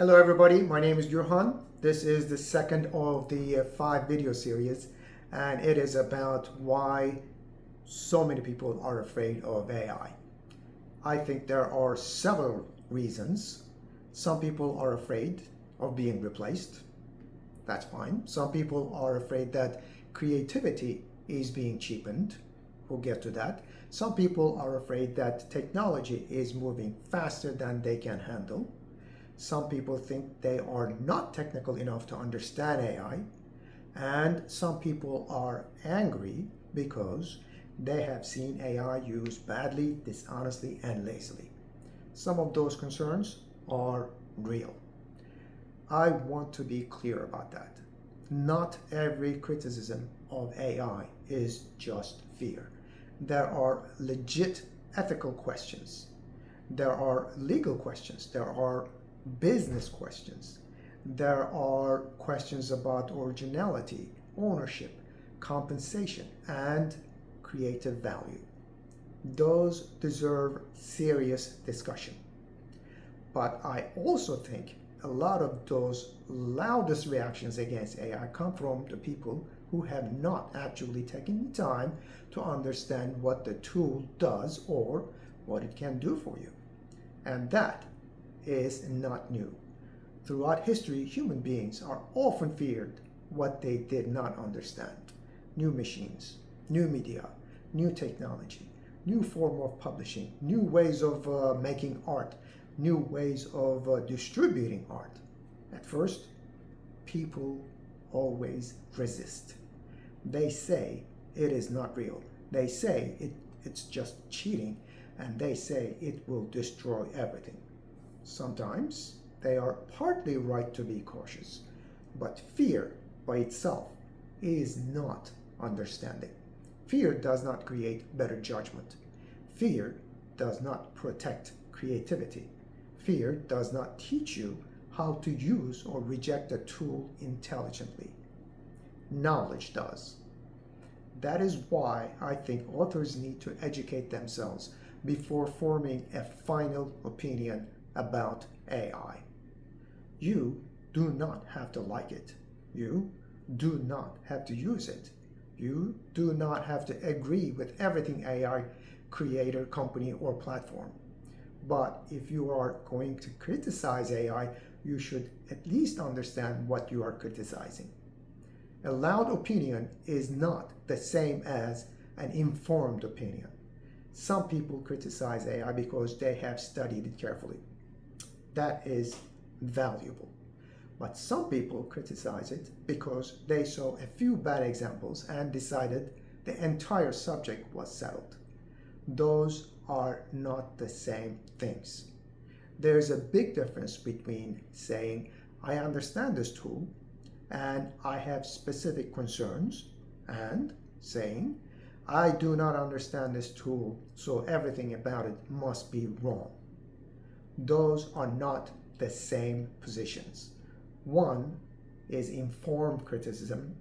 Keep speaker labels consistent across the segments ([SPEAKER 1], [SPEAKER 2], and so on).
[SPEAKER 1] Hello everybody, my name is Johan. This is the second of the 5 video series, and it is about why so many people are afraid of AI. I think there are several reasons. Some people are afraid of being replaced. That's fine. Some people are afraid that creativity is being cheapened. We'll get to that. Some people are afraid that technology is moving faster than they can handle. Some people think they are not technical enough to understand AI, and some people are angry because they have seen AI used badly, dishonestly, and lazily. Some of those concerns are real. I want to be clear about that. Not every criticism of AI is just fear. There are legit ethical questions. There are legal questions. There are business questions. There are questions about originality, ownership, compensation, and creative value. Those deserve serious discussion. But I also think a lot of those loudest reactions against AI come from the people who have not actually taken the time to understand what the tool does or what it can do for you. And that is not new. Throughout history, human beings are often feared what they did not understand. New machines, new media, new technology, new form of publishing, new ways of making art, new ways of distributing art. At first, people always resist. They say it is not real. They say it's just cheating, and they say it will destroy everything. Sometimes they are partly right to be cautious, but fear by itself is not understanding. Fear does not create better judgment. Fear does not protect creativity. Fear does not teach you how to use or reject a tool intelligently. Knowledge does. That is why I think authors need to educate themselves before forming a final opinion about AI. You do not have to like it. You do not have to use it. You do not have to agree with everything AI creator, company, or platform. But if you are going to criticize AI, you should at least understand what you are criticizing. A loud opinion is not the same as an informed opinion. Some people criticize AI because they have studied it carefully. That is valuable. But some people criticize it because they saw a few bad examples and decided the entire subject was settled. Those are not the same things. There's a big difference between saying, I understand this tool and I have specific concerns, and saying, I do not understand this tool, so everything about it must be wrong. Those are not the same positions. One is informed criticism,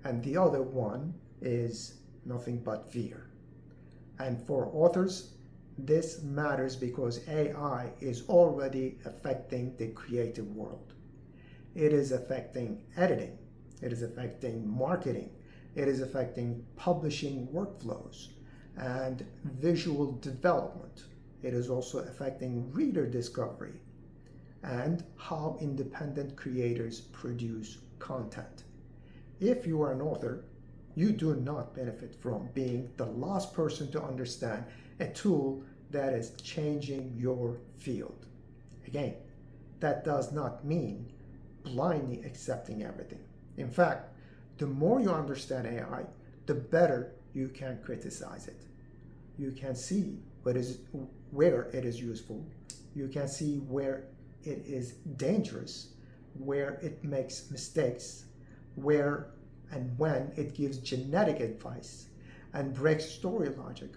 [SPEAKER 1] and the other one is nothing but fear. And for authors, this matters because AI is already affecting the creative world. It is affecting editing. It is affecting marketing. It is affecting publishing workflows and visual development. It is also affecting reader discovery and how independent creators produce content. If you are an author, you do not benefit from being the last person to understand a tool that is changing your field. Again, that does not mean blindly accepting everything. In fact, the more you understand AI, the better you can criticize it. You can see where it is useful. You can see where it is dangerous, where it makes mistakes, where and when it gives genetic advice and breaks story logic,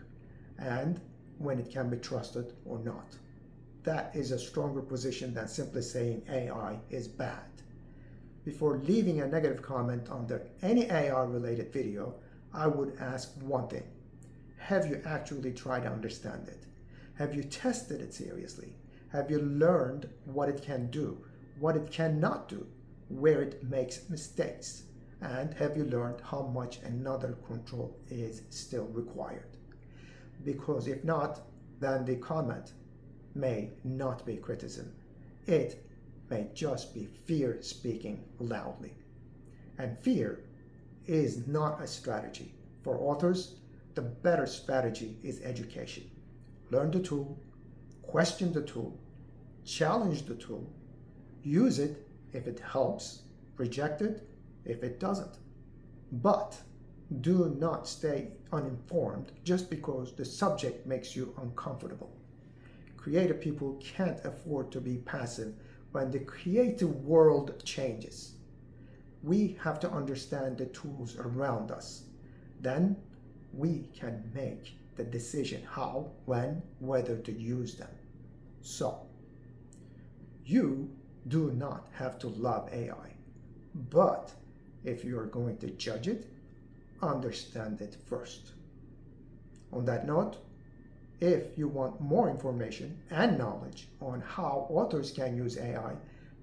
[SPEAKER 1] and when it can be trusted or not. That is a stronger position than simply saying AI is bad. Before leaving a negative comment under any AI related video, I would ask one thing. Have you actually tried to understand it? Have you tested it seriously? Have you learned what it can do? what it cannot do, where it makes mistakes, and have you learned how much another control is still required? Because if not, then the comment may not be criticism. It may just be fear speaking loudly. And fear is not a strategy. For authors, the better strategy is education. Learn the tool, question the tool, challenge the tool, use it if it helps, reject it if it doesn't. But do not stay uninformed just because the subject makes you uncomfortable. Creative people can't afford to be passive when the creative world changes. We have to understand the tools around us. Then we can make the decision how, when, whether to use them. So, you do not have to love AI, but if you are going to judge it, understand it first. On that note, if you want more information and knowledge on how authors can use AI,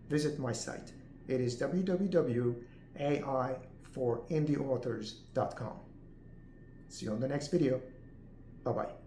[SPEAKER 1] visit my site. It is www.aiforindieauthors.com. See you on the next video. Bye-bye.